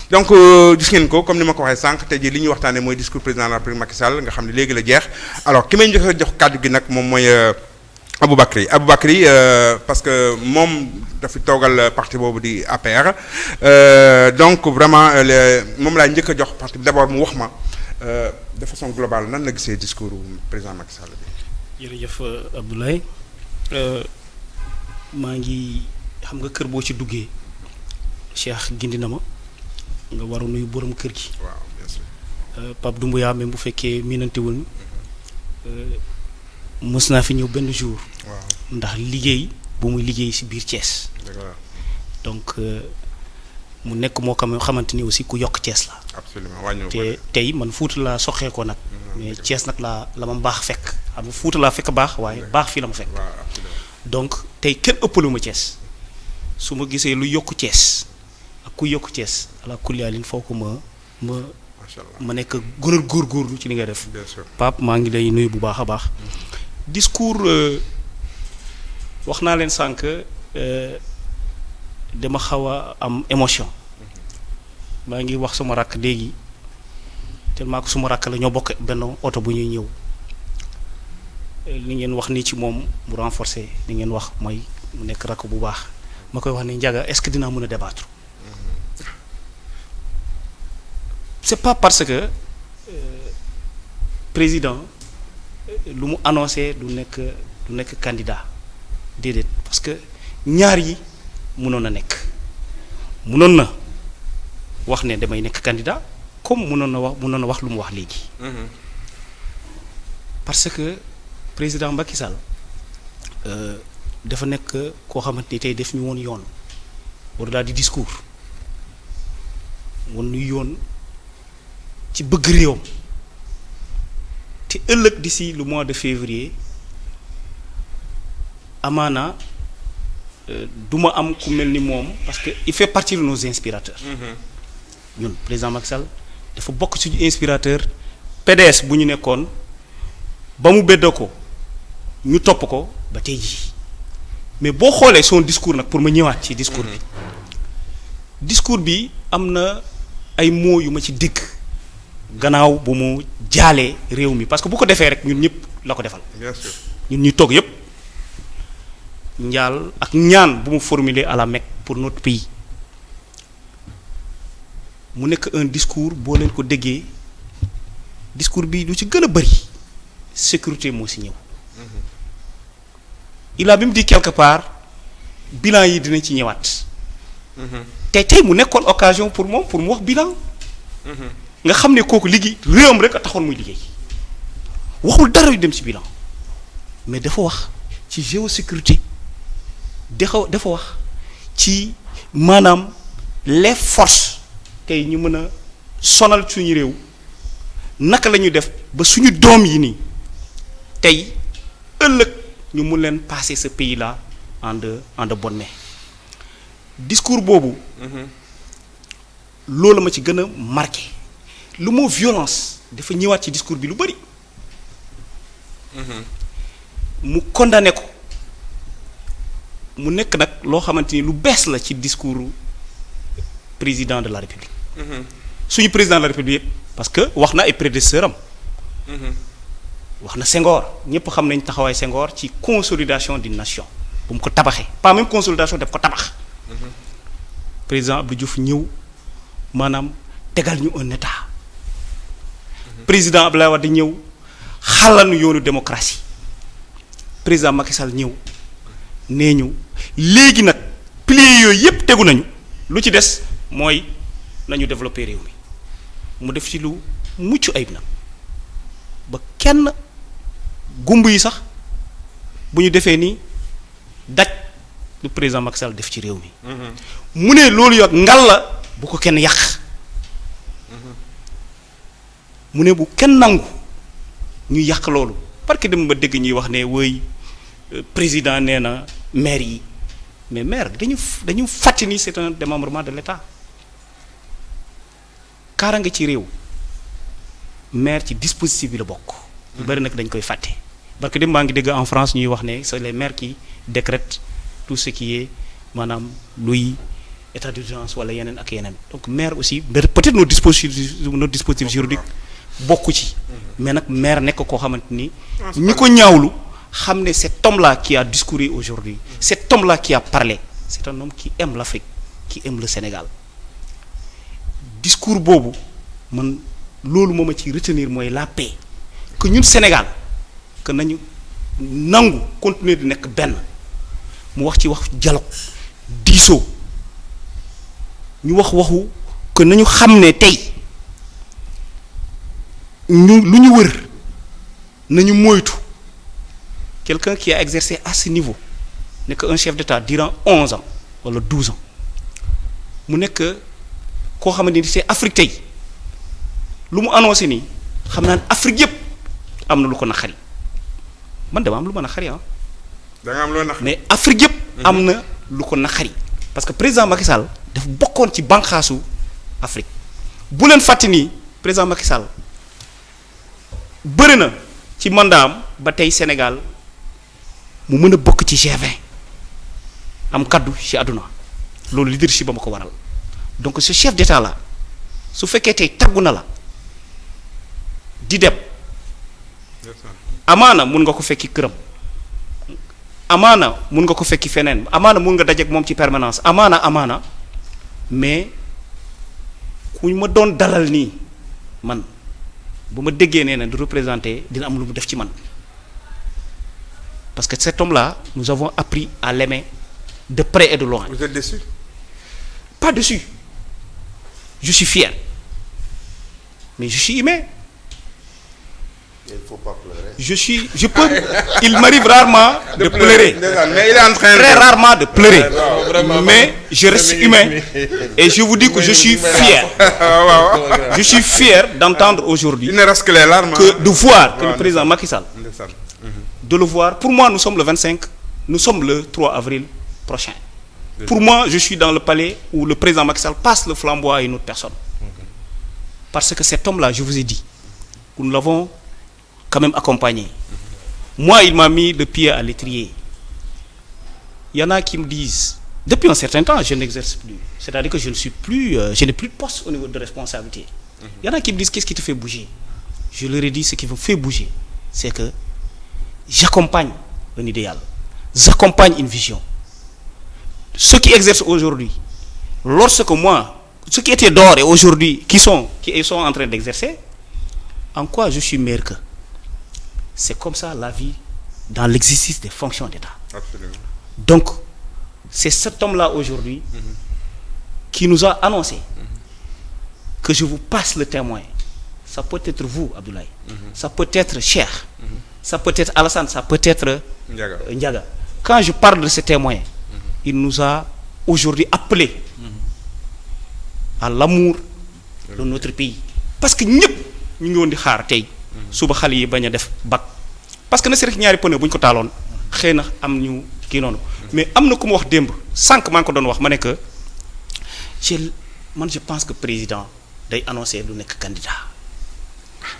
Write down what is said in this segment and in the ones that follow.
donc gis ngeen ko comme ni ma ko waxee sànq tey jii li ñuy waxtaanee mooy discours président de la République Macky Sall nga xam ne léegi la jeex alors ki may njëkk a jox kàddu gi nag moom mooy Aboubacry parce que moom dafa toogal parti boobu di APR donc vraiment moom laa njëkk a jox parti bi d'abord mu wax ma de façon globale nan la gisee discours président Macky Sall bi. jërëjëf Abdoulaye maa ngi xam nga kër boo ci duggee Cheikh gindi na ma nga war a nuyu borom kër gi. waaw bien sûr. Pape Doumbouya même bu fekkee miinantewul mës naa fi ñëw benn jour. waaw ndax liggéey bu muy liggéey ci biir Thiès. donc mu nekk moo xamante ni aussi ku yokk Thiès la. absolument wàññi te tey man Fuuta laa soxee ko nag. mais Thiès nag la ma baax fekk xam nga Fuuta laa fekk baax waaye baax fii la ma fekk. donc tey kenn ëppalu ma Thiès su ma gisee lu yokk Thiès ak ku yokk Thiès ala kulli alin foo ko ma nekk gën a góorgóorlu ci li nga def. bien sûr Pape maa ngi lay nuyu bu baax a baax. discours wax naa leen sànq dama xaw a am émotion maa ngi wax suma rakk léegi tellement que suma rakk la ñoo bokk benn oto bu ñuy ñëw li ngeen wax nii ci moom bu renforcer li ngeen wax mooy mu nekk rakk bu baax ma koy wax ni Ndiaga est-ce que dinaa mën a débattre c'est pas parce que président lu mu annoncé du nekk candidat déedéet parce que ñaar yi mënoon na nekk mënoon na wax ne damay nekk candidat comme mënoon na wax lu mu wax léegi. parce que président Macky Sall dafa nekk koo xamante ni tey def ñu woon yoon war daal di discours woon ñu yoon ci bëgg réewam te ëllëg d'ici le mois de février amaana du ma am ku mel ni moom parce que il fait partie de nos inspirateurs. ñun président Macky Sall dafa bokk suñu inspirateur PDS bu ñu nekkoon ba mu beddoo ko ñu topp ko ba tey jii mais boo xoolee son discours nag pour ma ñëwaat ci discours bi am na ay mots yu ma ci dégg gannaaw bu mu jaalee réew mi parce que bu ko defee rek ñun ñëpp la ko defal. bien sûr ñun ñuy toog yëpp njaal ak ñaan bu mu formuler à la Mecque pour notre pays mu nekk un discours boo leen ko déggee discours bi lu ci gën a bari sécurité moo si ñëw. il a même dit quelque part bilan yi dinañ ci ñëwaat. te tey mu nekkoon occasion pour moom pour mu wax bilan. nga xam ne kooku liggéey réewam rek a taxoon muy liggéey waxul dara yu dem ci bilan mais dafa wax ci géosécurité dafa wax ci maanaam les forces tey ñu mën a sonal suñu réew naka la ñuy def ba suñu doom yi nii tey ëllëg ñu mun leen passer ce pays là en de bonnes mains discours boobu. loolu ma ci gën a marqué. le mot violence dafa ñëwaat ci discours bi lu bari. mu condamné ko mu nekk nag loo xamante ni lu bees la ci discours président de la République. suñu président de la République parce que wax na ay prédécesseurs am. wax na Senghor ñëpp xam nañ taxawaay Senghor ci consolidation d'une nation bu mu ko tabaxee pas même consolidation daf ko tabax. président Abdou Diouf ñëw maanaam tegal ñu un état. président Abdoulaye Wade ñëw xalal ñu yoonu démocratie président Macky Sall ñëw nee ñu léegi nag piliers yooyu yépp tegu nañu lu ci des mooy nañu développer réew mi mu def ci lu mucc ayib nag ba kenn gumb yi sax bu ñu defee ni daj lu président Macky Sall def ci réew mi. mu ne loolu yokk ngal la bu ko kenn yàq. mu ne bu kenn nangu ñu yàq loolu parce que dem ba dégg ñuy wax ne woy président nee na maire yi mais maire dañu fàtte ni c'est un démembrement de l'État kaaraange ci réew maire ci dispositif bi la bokk. lu bari nag dañ koy fàtte parce que dem baa ngi dégg en France ñuy wax ne c'est les maires qui décrètent tout ce qui est maanaam luy état d'urgence wala yeneen ak yeneen donc maire aussi peut-être nos dispositifs juridiques bokku ci mais nag maire nekk koo xamante ni ñi ko ñaawlu xam ne cet homme-là qui a discouru aujourd'hui cet homme-là qui a parlé c'est un homme qui aime l'Afrique qui aime le Sénégal discours boobu man loolu moo ma ci retenir mooy la paix que ñun Sénégal que nañu nangu continuer di nekk benn mu wax ci wax dialogue diisoo ñu waxu que nañu xam ne tey ñu lu ñu wër nañu moytu quelqu'un qui a exercé à ce niveau nekk un chef d'État durant 11 ans wala 12 ans mu nekk koo xamante ni c'est Afrique tey lu mu annoncé nii xam naa ne Afrique yëpp am na lu ko naqari man dama am lu ma naqari ah. da nga am loo naqari mais Afrique yëpp. am na lu ko naqari parce que président Macky Sall dafa bokkoon ci bànqaasu Afrique bu leen fàtte ni président Macky Sall bëri na ci mandaam ba tey Sénégal mu mën a bokk ci G20 am kaddu ci àdduna loolu leadership ba ma ko waral donc ce chef d'État là su fekkee tey taggu na la di dem amaana mun nga ko fekki këram amaana mun nga ko fekki feneen amaana mun nga dajeek moom ci permanence amaana mais ku ma doon dalal nii man bu ma déggee nee na di représenter dina am lu mu def ci man parce que cet homme-là nous avons appris à l'aimer de près et de loin. Vous êtes déçu? Pas déçu. Je suis fier mais je suis humain. Il faut pas pleurer. Il m'arrive rarement de pleurer. Mais il est en train très rarement de pleurer. Mais je reste humain et je vous dis que je suis fier. Je suis fier d'entendre aujourd'hui il ne reste que les larmes de voir que le président Macky Sall de le voir. Pour moi, nous sommes le 25, nous sommes le 3 avril prochain. Pour moi, je suis dans le palais où le président Macky Sall passe le flambeau à une autre personne. Parce que cet homme-là, je vous ai dit, nous l'avons quand même accompagné. Moi, il m'a mis le pied à l'étrier. Il y en a qui me disent, depuis un certain temps, je n'exerce plus. C'est-à-dire que je n'ai plus de poste au niveau de responsabilité. Il y en a qui me disent, qu'est-ce qui te fait bouger? Je leur ai dit, ce qui me fait bouger, c'est que j'accompagne un idéal. J'accompagne une vision. Ceux qui exercent aujourd'hui, lorsque moi, ceux qui étaient dehors et aujourd'hui, qui sont en train d'exercer, en quoi je suis meilleur qu'eux? C'est comme ça la vie dans l'exercice des fonctions d'État. Absolument. Donc, c'est cet homme-là aujourd'hui qui nous a annoncé que je vous passe le témoin. Ça peut être vous, Abdoulaye. Ça peut être Cheikh. Ça peut être Alassane. Ça peut être Ndiaga. Quand je parle de ce témoin, il nous a aujourd'hui appelé à l'amour de notre pays. Parce que nous, nous avons dit suba xale yi bañ a def bac parce que na si rek ñaari pneu bu ñu ko taaloon xëy na am ñu kii noonu mais am na ku ma wax démb sànq maa ngi ko doon wax ma ne que man je pense que président day annoncer du nekk candidat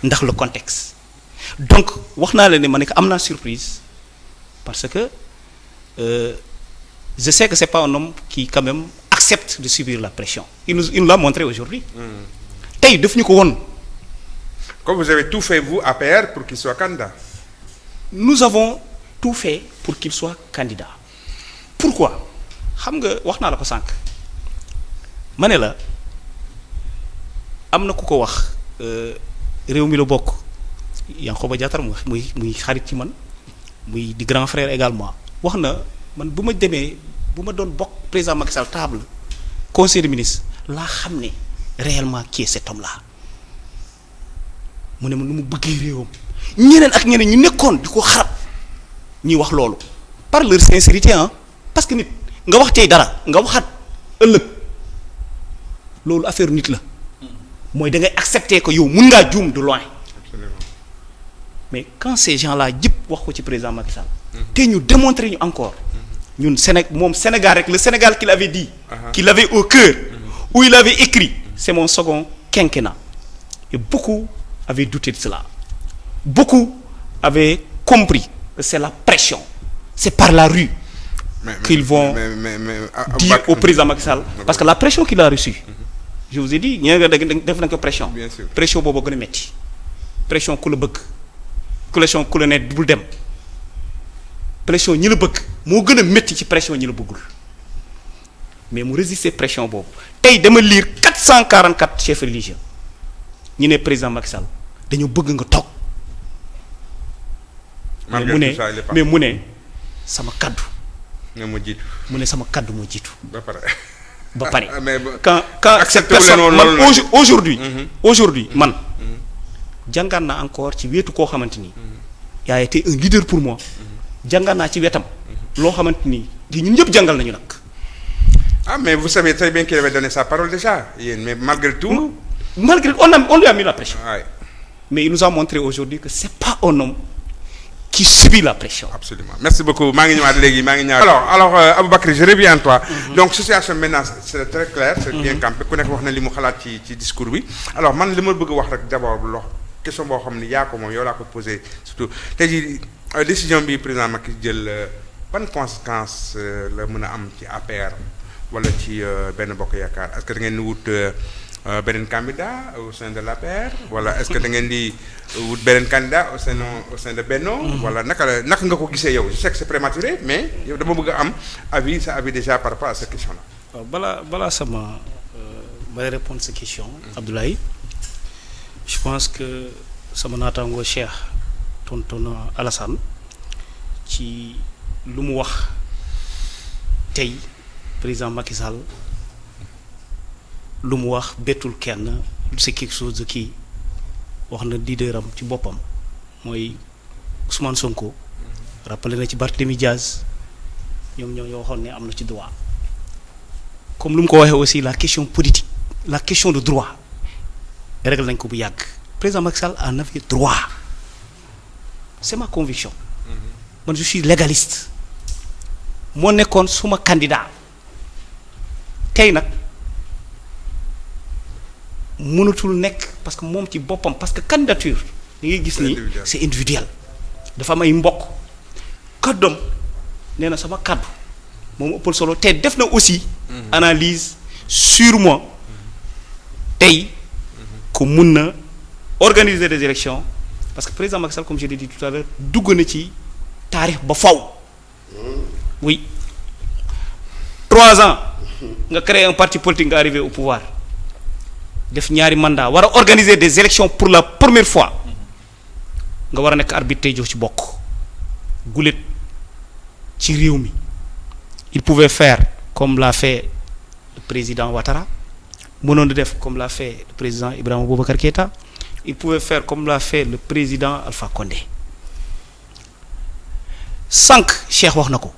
ndax le contexte donc wax naa leen ne ma ne que am naa surprise parce que je sais que c'est pas un homme qui quand même accepte de subir la pression il nous l'a montré aujourd'hui tey daf ñu ko woon. Comme vous avez tout fait, vous, APR, pour qu'il soit candidat. Nous avons tout fait pour qu'il soit candidat. Pourquoi? Xam nga wax naa la ko sànq ma ne la am na ku ko wax réew mi la bokk Yankhoba Diattara muy xarit ci man muy di grand frère également wax na man bu ma doon bokk président Macky Sall table conseil des ministres laa xam ne réellement qui est cet homme-là. mu ne ma nu mu bëggee réewam ñeneen ak ñeneen ñu nekkoon di ko xarab ñuy wax loolu par leur sincérité parce que nit nga wax tey dara nga waxaat ëllëg loolu affaire nit la mooy da ngay accepter que yow mun ngaa juum de loin. Absolument. mais quand ces gens-là jëpp wax ko ci président Macky Sall te ñu démontrer ñu encore ñun Sénégal rek le Sénégal qu'il avait dit qu'il avait au cœur où il avait écrit c'est mon second quinquennat et beaucoup avaient douté de cela. Beaucoup avaient compris que c'est la pression, c'est par la rue, qu'ils vont dire au président Macky Sall parce que la pression qu'il a reçue je vous ai dit ñee nga def nañ ko pression bien sûr pression boobu gën a metti pression ku la bëgg pression ku la ne bul dem pression ñi la bëgg moo gën a metti ci pression ñi la bëggul mais mu résister pression boobu tey dama lire 444 chefs religieux ñi ne président Macky Sall dañoo bëgg nga toog mais mu ne sama kaddu nga ma jiitu mu ne sama kaddu moo jiitu ba pare mais quand cette personne man aujourd'hui man jàngaan naa encore ci wetu koo xamante ni y a été un leader pour moi jàngaan naa ci wetam loo xamante ni di ñun ñëpp jàngal nañu nag. Mais vous savez très bien qu'il avait donné sa parole déjà mais malgré tout. On lui a mis la pression. Ouais. Mais il nous a montré aujourd'hui que c'est pas un homme qui subit la pression. Absolument. Merci beaucoup. Alors Aboubacry, je reviens à toi. Donc situation maintenant c'est très clair, c'est bien campé. Ku nekk wax na li mu xalaat ci discours bi. Alors man li ma bëgg wax rek d'abord question boo xam ni yaa ko moom yow laa ko posé surtout tey jii décision bi président Macky jël ban conséquence la mën a am ci APR wala ci benn bokk yaakaar est-ce que da ngeen di wut beneen candidat au sein de l'APR wala est-ce que da ngeen di wut beneen candidat au sein de Benno wala naka nga ko gisee yow je sais que c'est prématuré mais yow dama bëgg a am sa avis déjà par rapport à cette question là. waaw balaa sama may répondre cette question Abdoulaye je pense que sama naataango Cheikh tonton Alassane ci lu mu wax tey président Macky Sall lu mu wax bettul kenn c'est quelque chose de kii wax na leaderam ci boppam mooy Ousmane Sonko rappelé na ci Barthélémy Diaz ñoom ñoo waxoon ne am na ci droit comme lu mu ko waxee aussi la question politique la question de droit réglé nañ ko bu yàgg président Macky Sall en avait droit c'est ma conviction man je suis légaliste moo nekkoon suma candidat tey nag mënatul nekk parce que moom ci boppam parce que candidature li ngay gis nii c'est individuel dafa am ay mbokk kàddoom nee na sama kàddu moom ëppal solo te def na aussi analyse sur moi tey ko mun na organiser des élections parce que président Macky Sall comme je l'ai dit tout à l'heure dugg na ci taarix ba faw oui 3 ans nga créer un parti politique nga arrivé au pouvoir def ñaari mandat war a organiser des élections pour la première fois nga war a nekk arbitre tey jox ci bokk gulet ci réew mi il pouvait faire comme l'a fait le président Ouattara mënoon na def comme l'a fait le président Ibrahima Boubacar Keïta il pouvait faire comme l'a fait le président Alpha Condé sànq Cheikh wax na ko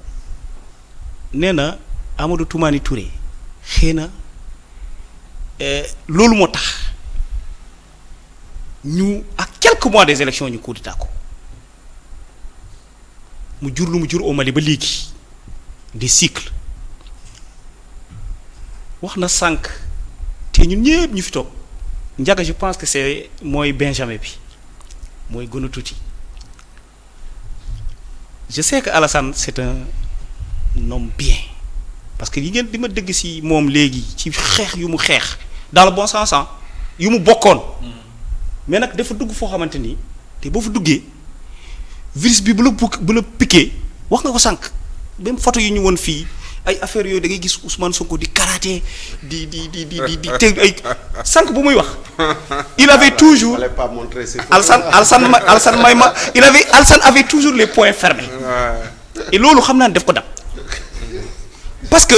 nee na Amadou Toumani Touré xëy na loolu moo tax ñu à quelques mois des élections ñu coup d'état ko mu jur lu mu jur au Mali ba léegi des cycles wax na sànq te ñun ñëpp ñu fi toog Ndiaga je pense que c'est mooy Benjamin bi mooy gën a tuuti je sais que Alassane c'est un homme bien parce que yi ngeen di ma dégg ci moom léegi ci xeex yu mu xeex dans le bon sens yu mu bokkoon mais nag dafa dugg foo xamante ni te boo fa duggee virus bi bu la piqué wax nga ko sànq même photo yu ñu woon fii ay affaires yooyu da ngay gis Ousmane Sonko di karaté di teg ay sànq bu muy wax il avait toujours Alassane may ma Alassane avait toujours les poings fermés et loolu xam naa ne def ko dab parce que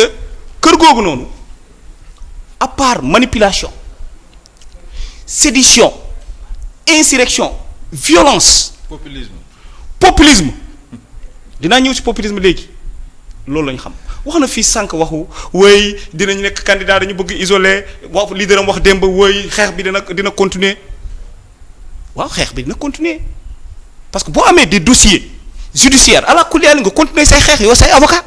kër googu noonu à part manipulation sédition insurrection violence populisme dinaa ñëw ci populisme léegi loolu lañu xam wax na fii sànq waxu wéy dinañ nekk candidat dañu bëgg isolé wax leaderam wax démb wéy xeex bi dina continuer waaw xeex bi dina continuer parce que boo amee des dossiers judiciaires à la kuliyaali nga continuer say xeex yow say avocat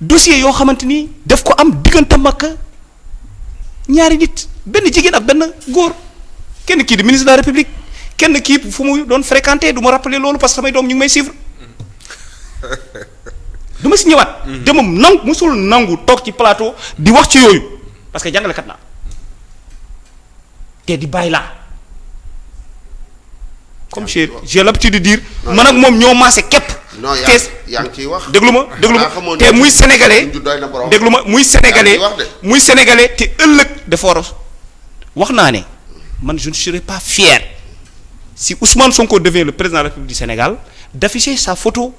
dossier yoo xamante ni daf ko am diggante mag ñaari nit benn jigéen ak benn góor kenn kii di ministre de la République kenn kii fu mu doon fréquenter du ma rappeler loolu parce que samay doom ñu ngi may suivre du ma si ñëwaat. te moom musul nangu toog ci plateau di wax ci yooyu parce que jàngalekat la te di bàyyi laa comme j'ai l'habitude de dire man ak moom ñoo maase képp. non yaa ngi ciy wax. déglu ma te muy sénégalais déglu ma muy sénégalais te ëllëg dafa war a wax naa ne man je ne serai pas fier si Ousmane Sonko devient le président de la République du Sénégal d'afficher sa photo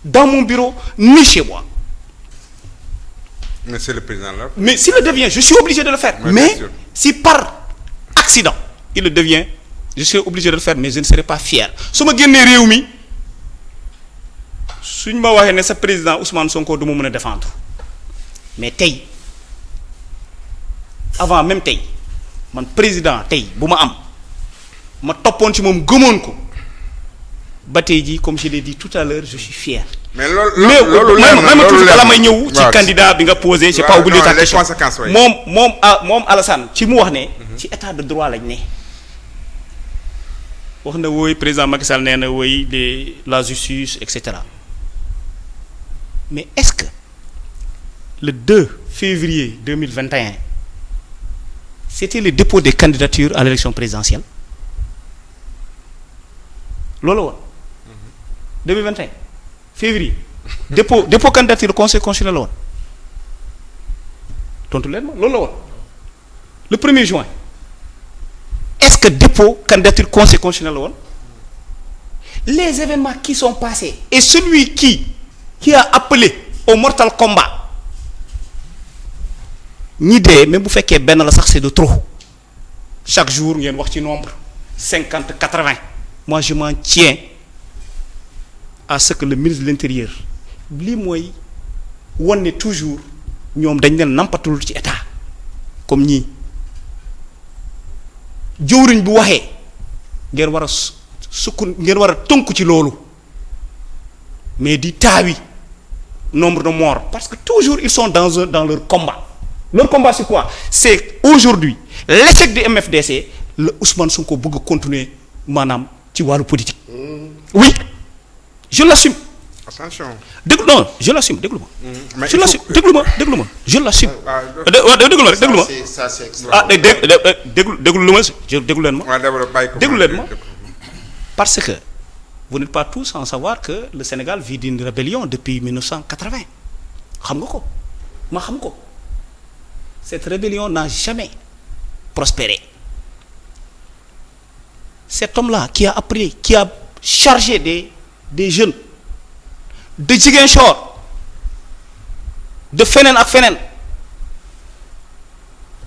dans mon bureau ni chez moi. Mais c'est le président là. Mais s'il le devient je suis obligé de le faire. Mais si par accident il le devient je serai obligé de le faire mais je ne serai pas fier su ma génnee réew mi suñ ma waxee ne sa président Ousmane Sonko du ma mën a défendre mais tey avant même tey man président tey bu ma am ma toppoon ci moom gëmoon ko ba tey jii comme je l'ai dit tout à l'heure je suis fier. mais loolu ma tuuti bala may ñëw ci candidat bi nga posé. j'ai pas oublié ta question moom Alassane ci mu wax ne. ci état de droit lañ ne. wax na wooy président Macky Sall nee na wooy la justice et cetera mais est-ce que le 2 février 2021 c'était le dépôt des candidatures à l'élection présidentielle loolu woon 2021 février dépôt candidature conseil constitutionnel la woon tontu leen ma loolu la woon le 1er juin est-ce que dépôt candidature conseil constitutionnel la woon les événements qui sont passés et celui qui a appelé au mortal combat ñi dee même bu fekkee benn la sax c'est de trop chaque jour ngeen wax ci nombre 50 80 moi je m'en tiens à ce que le ministre de l'Intérieur lii mooy won ne toujours ñoom dañ leen nampatul ci état comme ñii jëwriñ bu waxee ngeen war a ngeen war a tënku ci loolu mais di taawi nombre de morts parce que toujours ils sont dans leur combat. Leur combat c'est quoi? C'est aujourd'hui l'échec du MFDC le Ousmane Sonko bëgg continuer maanaam ci wàllu politique. Oui, je l'assume. Attention. Non, je l'assume, déglu ma. Je l'assume, déglu ma. Je l'assume. Déglu ma. Ça c'est extra. Ah, déglu ma, je déglu leen ma. Déglu leen ma. Parce que vous n'êtes pas tous sans savoir que le Sénégal vit d'une rébellion depuis 1980. Xam nga ko? Ma xam ko. Cette rébellion n'a jamais prospéré. Cet homme-là qui a appris, qui a chargé des jeunes de Ziguinchor, de feneen ak feneen,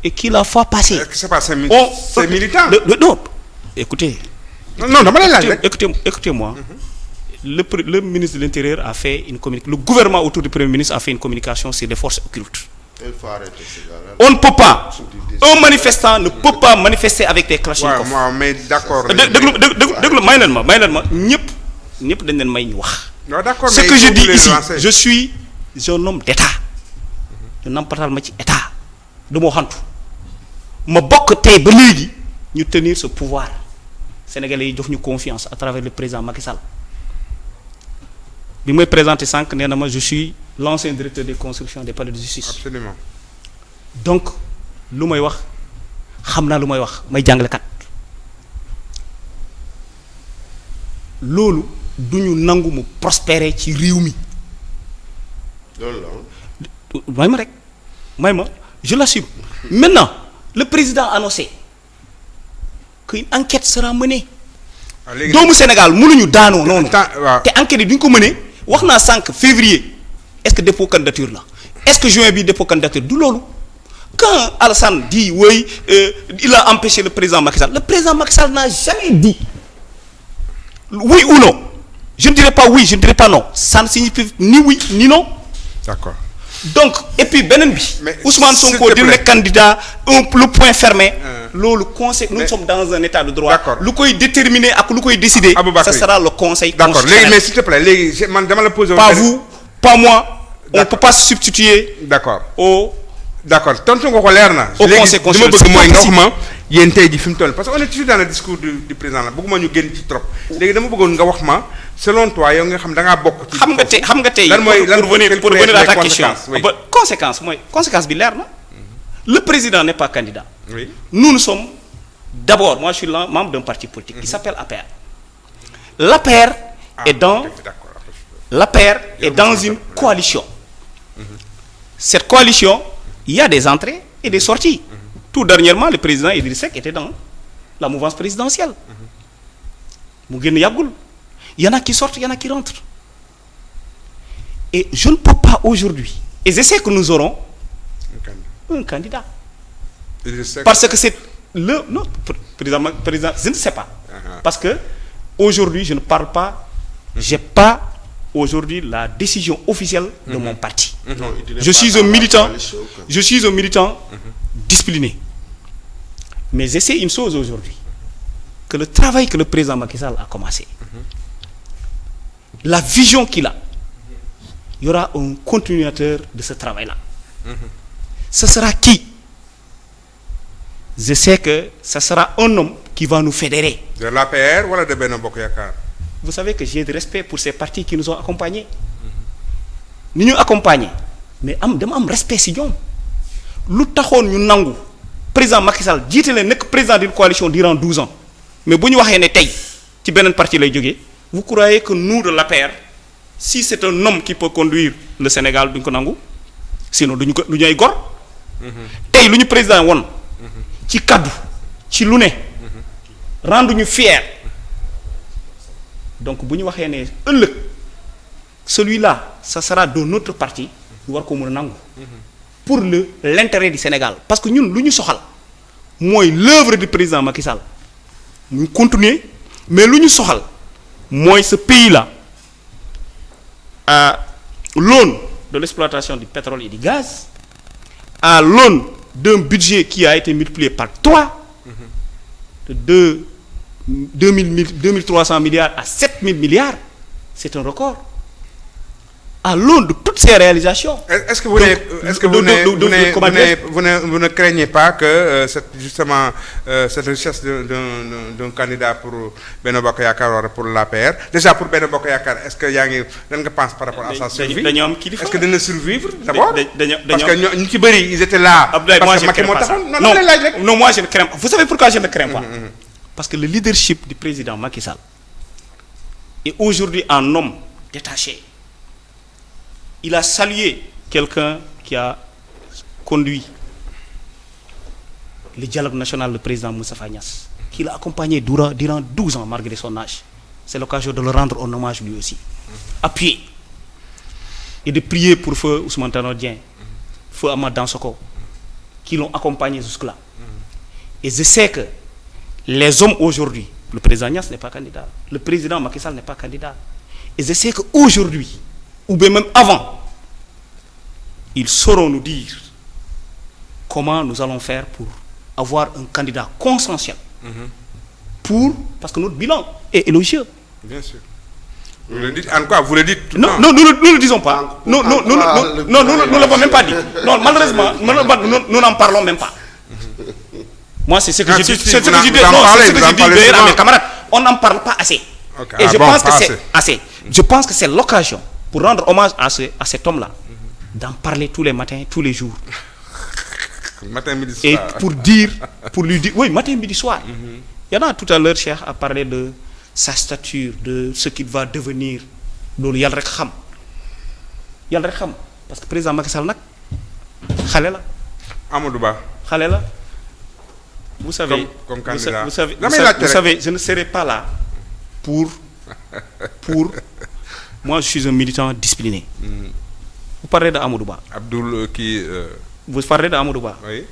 et qui la fois passée. Est-ce que c'est pas ces militants? Non, écoutez. Non, dama lay laaj rek. Écoutez-moi. Le ministre de l'Intérieur a fait une communication. Le gouvernement autour du Premier ministre a fait une communication sur les forces occultes. Il faut arrêter ce gars-là. On ne peut pas. Un manifestant ne peut pas manifester avec des Kalachnikov. Ouais, moi, mais d'accord. déglu may leen ma ñëpp dañ leen may ñu wax. Non, d'accord, ce que je dis ici, je suis un homme d'État. ñu nampatal ma ci état du ma waxantu ma bokk tey ba léegi ñu tenir ce pouvoir sénégalais yi jox ñu confiance à travers le président Macky Sall bi may présenté sànq nee na ma je suis l'ancien directeur des constructions des palais de justice. Absolument. Donc lu may wax xam naa lu may wax may jàngalekat loolu du ñu nangu mu prospérer ci réew mi. loolu la. may ma je l'assume. Maintenant le président a annoncé qu'une enquête sera menée. doomu Sénégal mënuñu daanoo noonu. te enquête yi duñ ko mënee wax naa sànq février est-ce que dépôt candidature la est-ce que juin bi dépôt candidature du loolu. Quand Alassane dit oui il a empêché le président Macky Sall n'a jamais dit oui ou non. Je ne dirais pas oui, je ne dirais pas non. Ça ne signifie ni oui ni non. D'accord. Donc, et puis beneen bi. Ousmane Sonko dit le candidat le point fermé. Le conseil, nous sommes dans un état de droit. D'accord. Lu koy déterminer ak lu koy décider. Ça sera le conseil constitutionnel. D'accord. Mais s'il te plaît, léegi man dama la poser. Pas vous, pas moi. On ne peut pas se substituer. D'accord. Au D'accord. Tontu nga ko leer na. Au conseil constitutionnel. li ma bëgg mooy nga wax ma yéen tey ji fi mu toll parce que on est toujours dans le discours du président la bëgguma ñu génn ci trop léegi dama bëggoon nga wax ma selon toi yow nga xam da ngaa bokk. ci xam nga tey lan mooy pour venir à ta question conséquence bi leer na. Le président n'est pas candidat. Oui. Nous sommes d'abord, moi je suis membre d'un parti politique qui s'appelle APR. L'APR est dans une coalition. Cette coalition, il y a des entrées et des sorties. Tout dernièrement, le président Idriss Seck était dans la mouvance présidentielle. Il y en a qui sortent, il y en a qui rentrent. Et je ne peux pas aujourd'hui, et je sais que nous aurons un candidat. Parce que c'est non, président, je ne sais pas. Parce que aujourd'hui, je ne parle pas, j'ai pas aujourd'hui la décision officielle de mon parti. Non, je suis un militant discipliné. Mais je sais une chose aujourd'hui, que le travail que le président Macky Sall a commencé, la vision qu'il a, il y aura un continuateur de ce travail-là. Ce sera qui? Je sais que ce sera un homme qui va nous fédérer. De l'APR ou de Benno Bokk Yakaar? Vous savez que j'ai du respect pour ces partis qui nous ont accompagnés. Nous nous accompagnés. Mais dama am respect si ñoom. Lu taxoon ñu nangu président Macky Sall jiite leen nekk président d'une coalition durant 12 ans. Mais bu ñu waxee ne tey ci beneen parti lay jógee, vous croyez que nous de l'APR, si c'est un homme qui peut conduire le Sénégal duñ ko nangu? Sinon duñu ay gor. Tey lu ñu président won ci kaddu ci lu ne rendre ñu fier. Donc bu ñu waxee ne ëllëg celui-là ça sera de notre parti ñu war ko mën a nangu pour l'intérêt du Sénégal parce que ñun lu ñu soxal mooy l'œuvre du président Macky Sall ñu continuer mais lu ñu soxal mooy ce pays-là à l'aune de l'exploitation du pétrole et du gaz, à l'aune d'un budget qui a été multiplié par 3, de 2300 milliards à 7000 milliards, c'est un record. À l'aune de toutes ces réalisations. Est-ce que vous ne craignez pas que justement cette recherche d'un candidat pour Benno Bokk Yakaar ou pour l'APR, déjà pour Benno Bokk Yakaar, est-ce que lan nga pense par rapport à sa survie? Est-ce que dina survivre d'abord? Parce que ñu ci bëri ils étaient là. Parce que Macky moo taxoon. Non, moi je ne crains pas. Vous savez pourquoi je ne crains pas? Parce que le leadership du président Macky Sall est aujourd'hui un homme détaché. Il a salué quelqu'un qui a conduit le dialogue national, le président Moustapha Niasse, qui l'a accompagné durant 12 ans malgré son âge. C'est l'occasion de le rendre un hommage lui aussi. Appuyer et de prier pour feu Ousmane Tanor Dieng, feu Amath Dansokho, qui l'ont accompagné jusque-là. Et je sais que les hommes aujourd'hui, le président Niasse n'est pas candidat, le président Macky Sall n'est pas candidat. Et je sais qu'aujourd'hui, ou bien même avant, ils sauront nous dire comment nous allons faire pour avoir un candidat consensuel. Parce que notre bilan est élogieux. Bien sûr. Vous le dites, en quoi vous le dites tout le temps. Non, nous ne le disons pas. Nous ne l'avons même pas dit. Non, malheureusement, nous n'en parlons même pas. Moi, c'est ce que je dis. C'est ce que je dis d'ailleurs à mes camarades. On n'en parle pas assez. Et je pense que c'est assez. Je pense que c'est l'occasion pour rendre hommage à cet homme-là, d'en parler tous les matins, tous les jours. Matin, midi, soir. Et pour lui dire, oui, matin, midi, soir. Il y en a tout à l'heure, Cheikh a parlé de sa stature, de ce qu'il va devenir. Loolu yàlla rek xam. Parce que président Macky Sall nag xale la. Amadou Ba. Xale la. Vous savez, comme candidat. vous savez, je ne serai pas là pour moi, je suis un militant discipliné. Vous parlez d'Amadou Ba. Vous parlez d'Amadou Ba. Oui.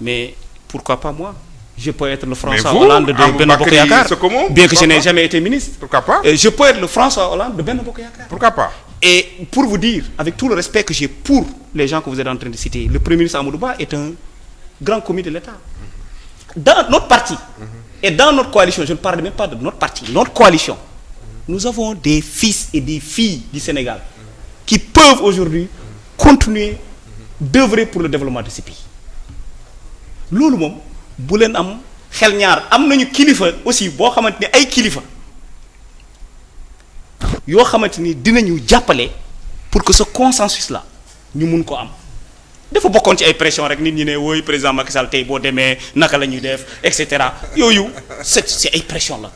Mais pourquoi pas moi? Je peux être le François Hollande de Benno Bokk Yakaar, bien que je n'ai jamais été ministre. Pourquoi pas? Je peux être le François Hollande de Benno Bokk Yakaar. Pourquoi pas? Et pour vous dire, avec tout le respect que j'ai pour les gens que vous êtes en train de citer, le Premier ministre Amadou Ba est un grand commis de l'État. Dans notre parti et dans notre coalition, je ne parle même pas de notre parti, notre coalition, nous avons des fils et des filles du Sénégal qui peuvent aujourd'hui continuer d'œuvrer pour le développement de ce pays. Loolu moom bu leen am xel ñaar. am nañu kilifa aussi boo xamante ni ay kilifa yoo xamante ni dinañu jàppale pour que ce consensus là ñu mun ko am. dafa bokkoon ci ay pression rek nit ñi ne wooy président Macky Sall tey boo demee naka la ñuy def et cetera yooyu c'est ay pression la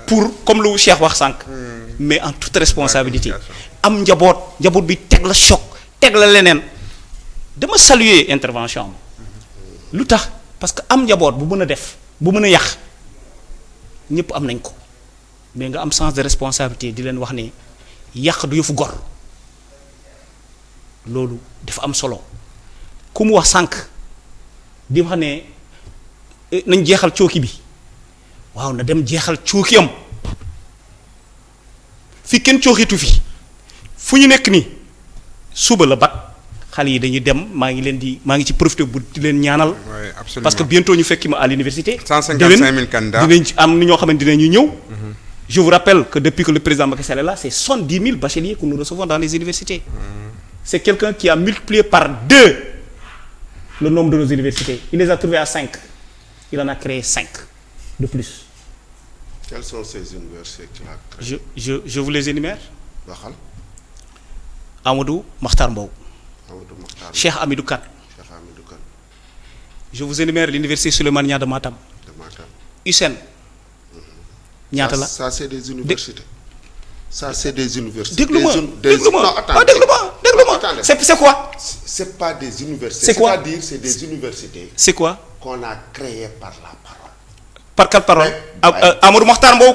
pour comme lu Cheikh wax sànq. mais en toute responsabilité am njaboot bi teg la choc teg la leneen dama saluer intervention am lu tax parce que am njaboot bu mën a def bu mën a yàq ñëpp am nañ ko mais nga am sens de responsabilité di leen wax ne yàq du yëfu gor loolu dafa am solo ku mu wax sànq di wax ne nañ jeexal cooki bi waaw na dem jeexal cooki am fi kenn cooxitu fi fu ñu nekk nii suba la bac xale yi dañuy dem maa ngi ci profité bu di leen ñaanal. parce que bientôt ñu fekki ma à l'université. 155 000 candidats dinañ am ni ñoo xamante dinañu ñëw. je vous rappelle que depuis que le président Macky Sall est là c'est 70 000 bacheliers que nous recevons dans les universités. C'est quelqu'un qui a multiplié par 2 le nombre de nos universités. Il les a trouvés à 5. Il en a créé 5 de plus. Quelles sont ces universités qu'il a créées? Je vous les énumère. Waxal. Amadou Makhtar Mbow. Amadou Makhtar. Cheikh Hamidou Kane. Je vous énumère l'université Souleymane Niang de Matam. USEN. ñaata la ça c'est des universités. Ça c'est des universités. déglu ma c'est quoi? C'est pas des universités. C'est quoi? C'est-à-dire c'est des universités. C'est quoi? Qu'on a créées par la parole. Par quelle parole? Amadou Makhtar Mbow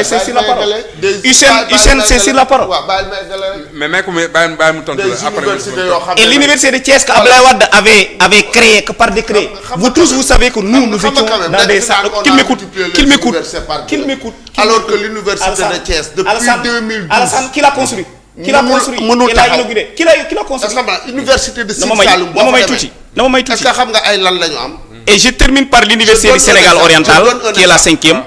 c'est sur la parole. USEN c'est sur la parole. mais may ko bàyyi mu tontu la après. Et l'université de Thiès que Abdoulaye Wade avait créé que par décret. Vous tous vous savez que nous étions dans des salles. Qu'il m'écoute. Alors que l'université de Thiès depuis 2012. Alassane qui l'a construit? Qui l'a construit? Il l'a inauguré. Qui l'a construit? Université de Sine na Saloum. ma may tuuti. Est-ce que xam nga ay lan lañu am? Et je termine par l'université du Sénégal oriental qui est la 5e.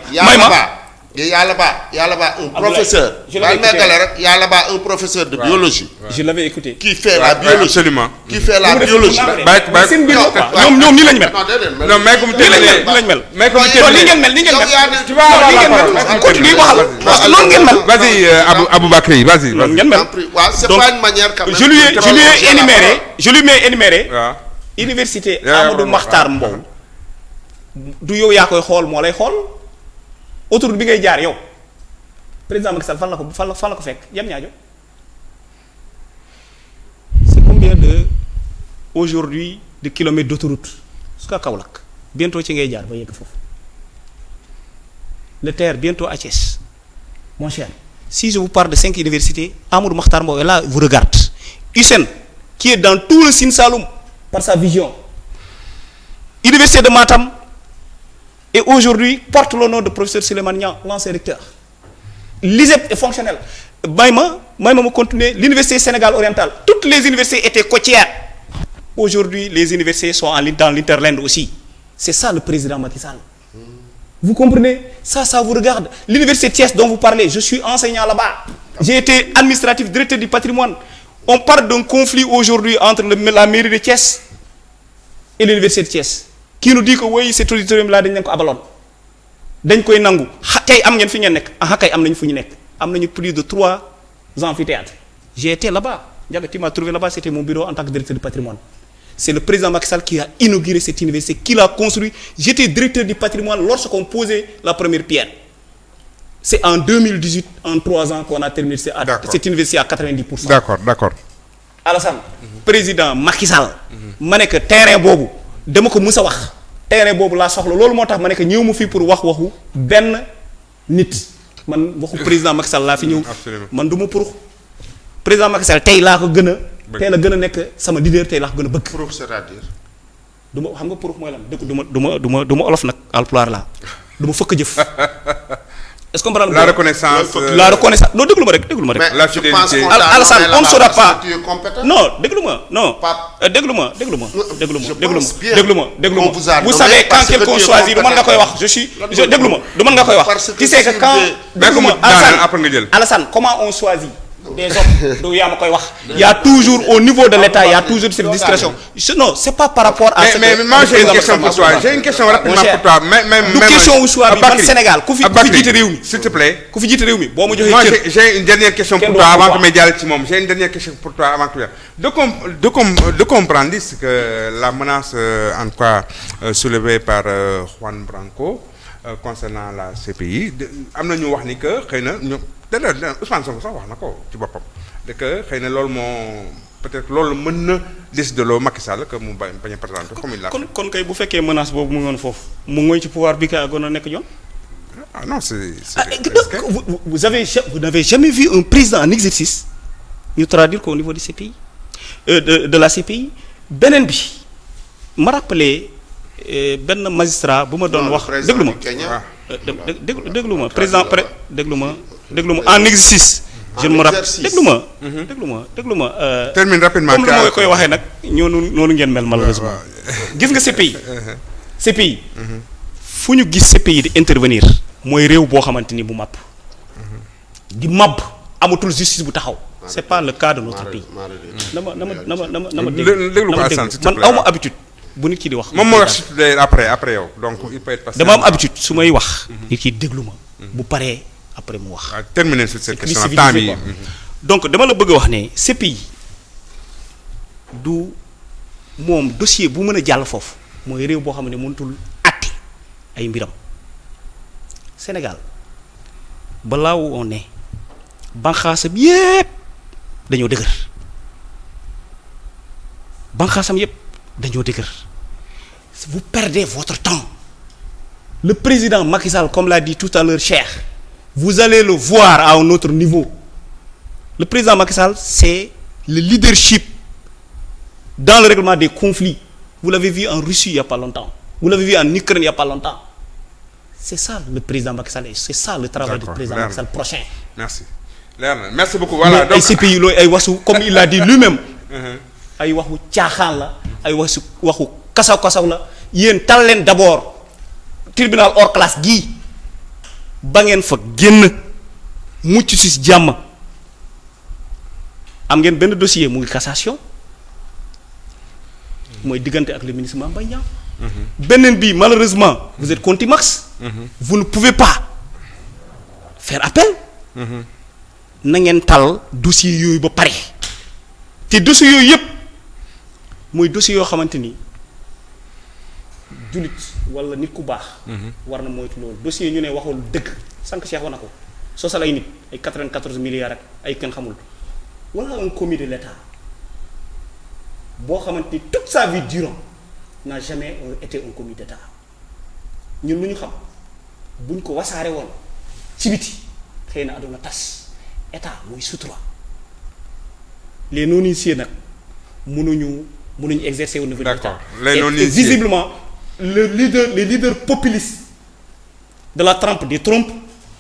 Il y a là-bas un professeur. Il y a là-bas un professeur de biologie. Je l'avais écouté. Qui fait la biologie. Absolument. Qui fait la biologie. ñoom nii lañu mel. non may ko mu terminer nii lañu mel. may ko mu ni ngeen mel. tu vas avoir la parole. continue waxal. parce que noonu ngeen mel. Vas-y Aboubacry vas-y. noonu ngeen mel. C'est pas une manière quand même. Je lui ai énuméré. Université Amadou Makhtar Mbow. du yow yaa koy xool moo lay xool. autoroute bi ngay jaar yow président Macky Sall fan la ko fekk yam ñaajo. c'est combien aujourd'hui de kilomètres d'autoroute jusqu'à Kaolack bientôt ci ngay jaar ba yegg foofu. le TER bientôt à Thiès mon cher. Si je vous parle de 5 universités, Amadou Makhtar Mbow est là vous regarde. USEN qui est dans tout le Sine Saloum par sa vision. Université de Matam et aujourd'hui porte le nom de professeur Souleymane Niang, l'ancien recteur. L'ISEP est fonctionnel. ma continuer. L'université Sénégal oriental, toutes les universités étaient côtières. Aujourd'hui, les universités sont dans l'interland aussi. C'est ça le président Macky Sall. Vous comprenez? Ça vous regarde. L'université Thiès dont vous parlez, je suis enseignant là-bas. J'ai été administratif directeur du patrimoine. On parle d'un conflit aujourd'hui entre la mairie de Thiès et l'université de Thiès. Qui nous dit que oui, cet auditorium-là, dañ ko abaloon dañ koy nangu tey am ngeen fi ngeen nekk kay am nañu fu ñu nekk am nañu plus de 3 amphithéâtres. J'ai été là-bas. Ndiaga, tu m'as trouvé là-bas, c'était mon bureau en tant que directeur du patrimoine. C'est le président Macky Sall qui a inauguré cette université, qui l'a construit. J'étais directeur du patrimoine lorsqu'on posait la première pierre. C'est en 2018, en 3 ans, qu'on a terminé cette université à 90%. D'accord. Alassane, président Macky Sall. ma ne que terrain boobu dama ko mus a wax terrain boobu laa soxla loolu moo tax ma ne que ñëw mu fii pour waxu benn nit man waxu président Macky Sall laa fi ñëw. man du ma pour président Macky Sall tey laa ko gën a. tey la gën a nekk sama leader tey laa ko gën a bëgg. pour c'est-à-dire. du ma xam nga pour mooy lan dëkk du ma olof nag alpulaar laa du ma fëkk jëf. est-ce qu'on parle la reconnaissance non déglu ma rek. la fidélité Alassane on ne saura pas. Tu es compétent. non déglu ma non. déglu ma. Vous savez quand quelqu'un choisit du mën nga koy wax déglu ma du mën nga koy wax. tu sais que quand déglu ma Alassane comment on choisit. des hommes du yaa ma koy wax. il y a toujours au niveau de l'État il y a toujours cette discrétion. non c'est pas par rapport à. mais moi j'ai une question pour toi j'ai une question rapidement pour toi. du question wu choix bi man Sénégal ku fi jiite réew mi. s'il te plaît. ku fi jiite réew mi boo ma joxee moi cër. j'ai une dernière question pour toi avant que may jàll ci moom j'ai une dernière question pour toi avant que de comprendre ce que la menace en tout cas soulevée par Juan Branco concernant la CPI am na ñu wax ni que xëy na ñu Ousmane Sonko sax wax na ko ci boppam de que xëy na loolu moo peut-être loolu mën na décider loo Macky Sall que mu bañ a présenter comme il l'a fait. kon kay bu fekkee menace boobu mu ngi woon foofu mu ngoy ci pouvoir bi kay agoon a nekk yoon. ah non c'est vous n'avez jamais vu un président en exercice ñu traduire qu'au niveau du CPI de la CPI beneen bi ma rappelé benn magistrat bu ma doon wax déglu ma déglu ma président déglu ma en exercice je ne me rappelle déglu ma termine rapidement comme lu ma koy waxee nag noonu ngeen mel malheureusement gis nga CPI fu ñu gis CPI di intervenir mooy réew boo xamante ni bu màpp di màbb amatul justice bu taxaw c'est pas le cas de notre pays nama déglu man awma habitude bu nit ki di wax moom moo wax après yow donc il peut être dama am habitude su may wax nit ki déglu ma bu paree après mu wax terminer sur cette question temps bi donc dama la bëgg a wax ne CPI du moom dossier bu mën a jàll foofu mooy réew boo xam ne mënutul àtte ay mbiram Sénégal balaa wu on est banxaasam yépp dañoo dëgër vous perdez votre temps le président Macky Sall comme l'a dit tout à l'heure Cheikh vous allez le voir à un autre niveau le président Macky Sall c'est le leadership dans le règlement des conflits vous l'avez vu en Russie il y a pas longtemps vous l'avez vu en Ukraine il y a pas longtemps c'est ça le président Macky Sall et c'est ça le travail du président Macky Sall prochain. Merci beaucoup voilà donc ay CPI looy ay wasu comme il l'a dit lui-même ay waxu caaxaan la ay waxu kasaw la yéen tal leen d'abord tribunal hors classe gii ba ngeen fa génn mucc ci jàmm am ngeen benn dossier mu ngi cassation mooy diggante ak le ministre Mame Mbaye Niang beneen bi malheureusement vous êtes contumax vous ne pouvez pas faire appel na ngeen tal dossier yooyu ba pare te dossier yooyu yëpp mooy dossier yoo xamante ni jullit wala nit ku baax war na moytu loolu dossier ñu ne waxul dëgg sànq Cheikh wax na ko sosal ay nit ay 94 milliards ak ay kenn xamul wala un commis de l'État boo xamante ni toute sa vie durant n'a jamais été un commis d'État ñun lu ñu xam buñ ko wasaare woon ci biti xëy na aduna tas état mooy sutura les non-initiés nag mënuñu exercer au niveau de l'État et visiblement les leaders populistes de la trempe des Trump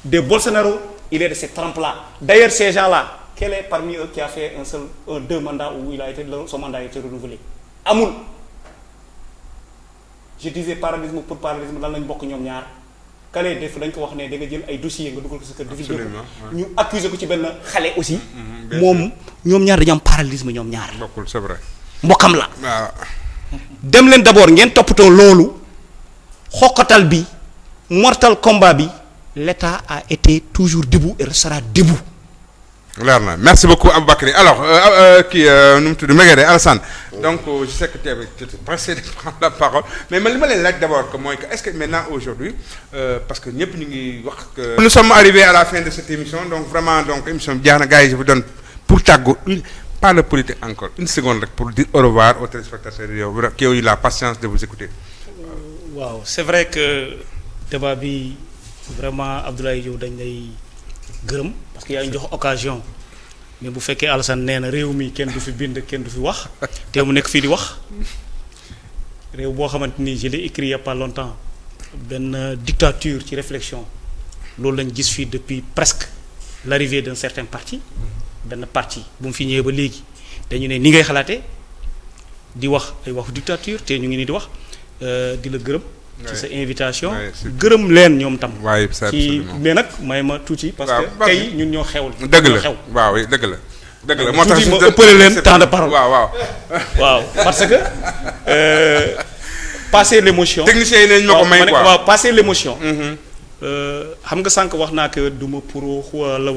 des Bolsonaro il est de cette trempe là d'ailleurs ces gens là quel est parmi eux qui a fait deux mandats où son mandat a été renouvelé amul je disais parallélisme pour parallélisme lan lañ bokk ñoom ñaar kale def dañ ko wax ne da nga jël ay dossiers nga dugal ko sa kër di ñu accuser ko ci benn xale aussi moom ñoom ñaar dañu am parallélisme ñoom ñaar bokkul c'est vrai mbokkam la waaw dem leen d'abord ngeen toppatoo loolu xoqatal bi mortal combat bi l'État a été toujours debout et restera debout leer na merci beaucoup Aboubacry alors nu mu tudd Maguette Alassane donc je sais que tu avais pressé de prendre la parole mais man li ma leen laaj d'abord que mooy que est-ce que maintenant aujourd'hui parce que ñëpp ñu ngi wax que nous sommes arrivés à la fin de cette émission donc vraiment donc émission bi jeex na gars yi je vous donne pour tàggu pas de politique encore une seconde rek pour dire au revoir aux téléspectateurs qui ont eu la patience de vous écouter. waaw c'est vrai que débat bi vraiment Abdoulaye Diop dañ lay gërëm parce que yaa ngi jox occasion mais bu fekkee Alassane nee na réew mi kenn du fi bind kenn du fi wax te mu nekk fii di wax réew boo xamante ni je l'ai écrit il y a pas longtemps benn dictature ci réflexion loolu lañ gis fii depuis presque l'arrivée d'un certain parti benn parti bu mu fi ñëwee ba léegi dañu ne ni ngay xalaatee di wax ay waxu dictature te ñu ngi nii di wax di la gërëm ci sa invitation. Ouais, gërëm leen ñoom tam. waaye c'est ci absolument. mais nag may ma tuuti. parce waaw, que tey ñun ñoo xewul. dëgg ñoo la xew. waaw oui dëgg la. dëgg la moo tax tuuti ma ëppale leen temps de parole. waaw. waaw parce que passer l'émotion. techniciens yi nañ ma ko may quoi waaw passer l'émotion. xam nga sànq wax naa que du ma pour wala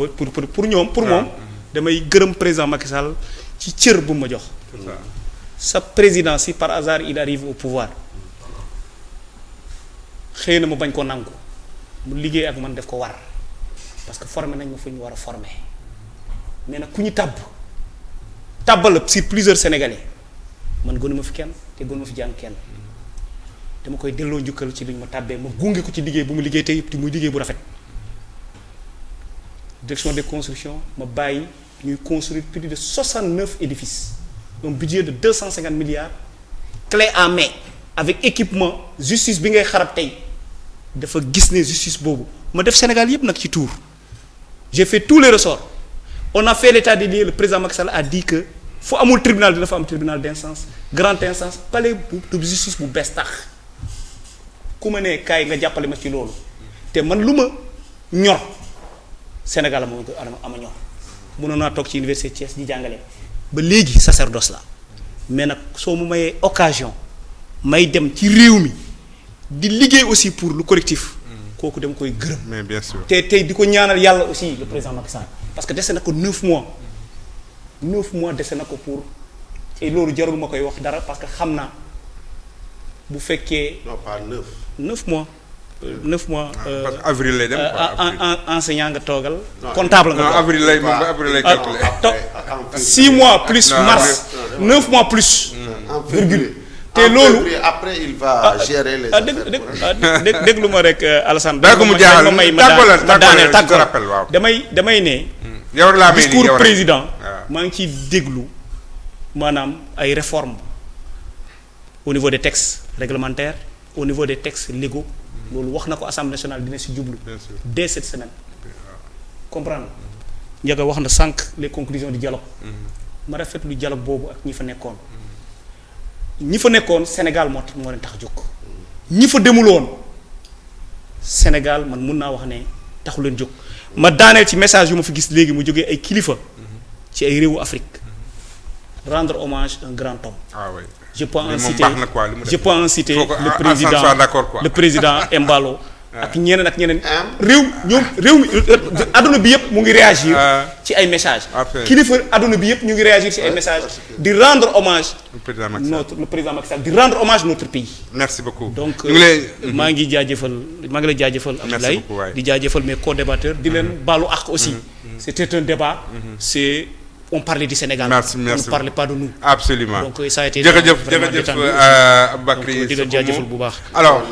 pour ñoom pour moom. damay gërëm président Macky Sall ci cër bu ma jox. c'est ça. sa président si par hasard il arrive au pouvoir xëy na ma bañ ko nangu mu liggéey ak man def ko war parce que formé nañ ma fu ñu war a formé mais nag ku ñu tàbbal sur plusieurs Sénégalais man gënu ma fi kenn te gënu ma fi jàng kenn dama koy delloo njukkal ci li ñu ma tàbbee ma gunge ko ci liggéey bu mu liggéey tey te muy liggéey bu rafet direction des constructions ma bàyyi ñuy construire plus de 69 édifices un budget de 250 milliards clé en main avec équipement justice bi ngay xarab tey dafa gis ne justice boobu ma def Sénégal yépp nag ci tour j'ai fait tous les ressorts on a fait l'état des lieux le président Macky Sall a dit que fu amul tribunal dina fa am tribunal d'instance grande instance palais de justice bu bees tax ku ma ne kaay nga jàppale ma ci loolu te man lu ma ñor Sénégal ama ñor mënoon naa toog ci université Thiès di jàngale ba léegi sacerdoce la mais nag soo mu mayee occasion may dem ci réew mi di liggéey aussi pour lu collectif kooku dama koy gërëm. mais bien sûr. te tey di ko ñaanal yàlla aussi le président Macky Sall parce que dese na ko 9 mois dese na ko pour te loolu jarul ma koy wax dara parce que xam naa bu fekkee. non pas 9. 9 mois. 9 mois. parce que avril lay dem quoi. enseignant nga toogal. comptable nga non avril lay calculé. 6 mois plus mars 9 mois plus. virgule. te loolu après il va gérer les affaires. déglu ma rek Alassane. daa ko mu jaaxal ma daaneel tàggal rappel waaw. damay ne. yow laa may discours président maa ngi ciy déglu maanaam ay réformes au niveau des textes réglementaires au niveau des textes légaux loolu wax na ko Assemblée nationale dina si jublu. dès cette semaine. comprendre Ndiaga wax na sànq les conclusions du dialogue. ma rafetlu dialogue boobu ak ñi fa nekkoon Sénégal moo leen tax a jóg ñi fa demuloon Sénégal man mun naa wax ne taxu leen jóg ma daaneel ci message yu ma fi gis léegi mu jógee ay kilifa ci ay réewu Afrique rendre hommage à un grand homme. ah oui. je peux en citer le président Embalo ak ñeneen réew mi adduna bi yëpp mu ngi réagir ci ay messages kilifa adduna bi yëpp ñu ngi réagir ci ay messages di rendre hommage le président Macky Sall di rendre hommage notre pays. merci beaucoup donc maa ngi lay jaajëfal Abdoulaye di jaajëfal mes co-débatteurs di leen baalu àq aussi c'était un débat on parlait du Sénégal on ne parlait pas de nous absolument donc ça a été jërëjëf Aboubacry di leen jaajëfal bu baax alors